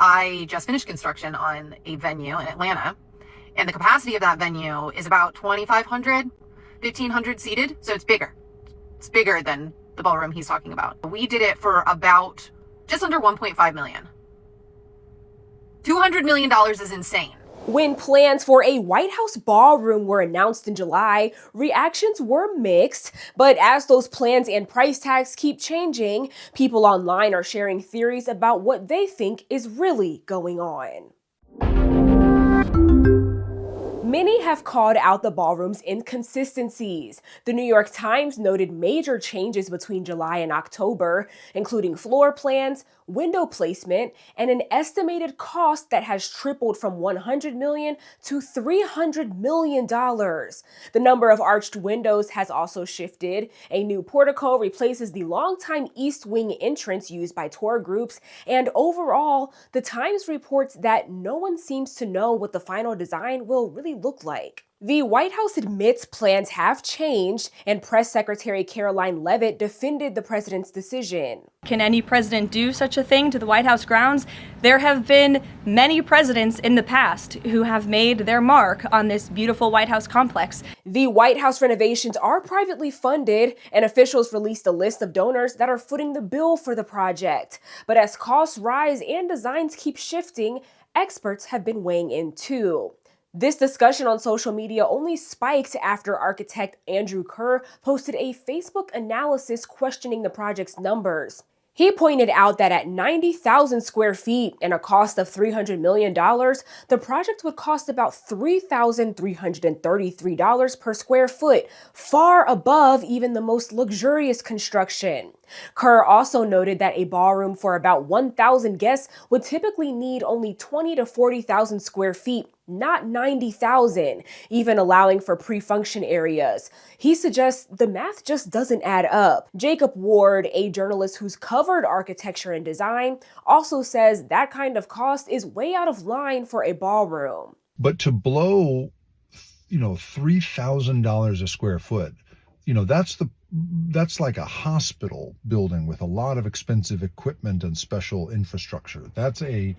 I just finished construction on a venue in Atlanta, and the capacity of that venue is about 2,500, 1,500 seated. So it's bigger. It's bigger than the ballroom he's talking about. We did it for about just under 1.5 million. $200 million is insane. When plans for a White House ballroom were announced in July, reactions were mixed. But as those plans and price tags keep changing, people online are sharing theories about what they think is really going on. Many have called out the ballroom's inconsistencies. The New York Times noted major changes between July and October, including floor plans, window placement, and an estimated cost that has tripled from $100 million to $300 million. The number of arched windows has also shifted. A new portico replaces the longtime east wing entrance used by tour groups, and overall, the Times reports that no one seems to know what the final design will really look like. The White House admits plans have changed, and Press Secretary Caroline Leavitt defended the president's decision. Can any president do such a thing to the White House grounds? There have been many presidents in the past who have made their mark on this beautiful White House complex. The White House renovations are privately funded, and officials released a list of donors that are footing the bill for the project. But as costs rise and designs keep shifting, experts have been weighing in too. This discussion on social media only spiked after architect Andrew Kerr posted a Facebook analysis questioning the project's numbers. He pointed out that at 90,000 square feet and a cost of $300 million, the project would cost about $3,333 per square foot, far above even the most luxurious construction. Kerr also noted that a ballroom for about 1,000 guests would typically need only 20 to 40,000 square feet, not 90,000, even allowing for pre-function areas. He suggests the math just doesn't add up. Jacob Ward, a journalist who's covered architecture and design, also says that kind of cost is way out of line for a ballroom. But to blow, $3,000 a square foot, that's like a hospital building with a lot of expensive equipment and special infrastructure. That's a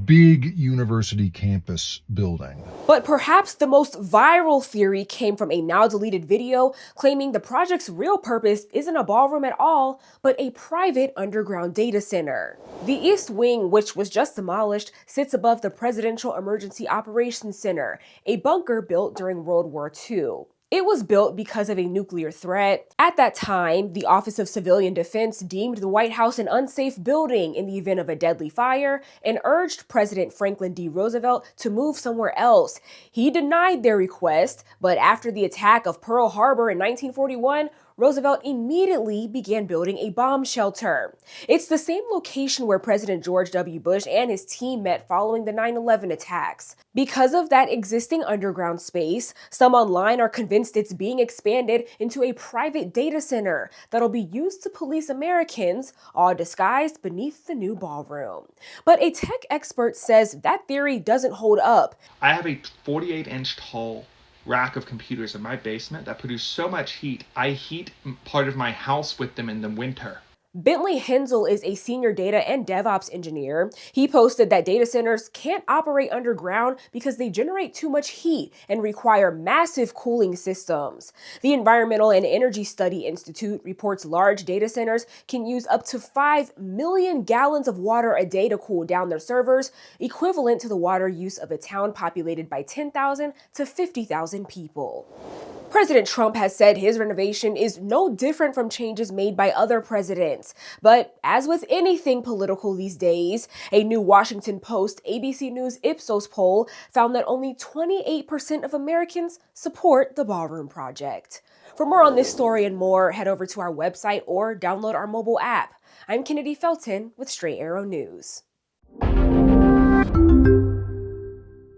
big university campus building. But perhaps the most viral theory came from a now deleted video claiming the project's real purpose isn't a ballroom at all, but a private underground data center. The East Wing, which was just demolished, sits above the Presidential Emergency Operations Center, a bunker built during World War II. It was built because of a nuclear threat. At that time, the Office of Civilian Defense deemed the White House an unsafe building in the event of a deadly fire and urged President Franklin D. Roosevelt to move somewhere else. He denied their request, but after the attack of Pearl Harbor in 1941, Roosevelt immediately began building a bomb shelter. It's the same location where President George W. Bush and his team met following the 9/11 attacks. Because of that existing underground space, some online are convinced it's being expanded into a private data center that'll be used to police Americans, all disguised beneath the new ballroom. But a tech expert says that theory doesn't hold up. I have a 48-inch tall rack of computers in my basement that produce so much heat, I heat part of my house with them in the winter. Bentley Hensel is a senior data and DevOps engineer. He posted that data centers can't operate underground because they generate too much heat and require massive cooling systems. The Environmental and Energy Study Institute reports large data centers can use up to 5 million gallons of water a day to cool down their servers, equivalent to the water use of a town populated by 10,000 to 50,000 people. President Trump has said his renovation is no different from changes made by other presidents. But as with anything political these days, a new Washington Post ABC News Ipsos poll found that only 28% of Americans support the ballroom project. For more on this story and more, head over to our website or download our mobile app. I'm Kennedy Felton with Straight Arrow News.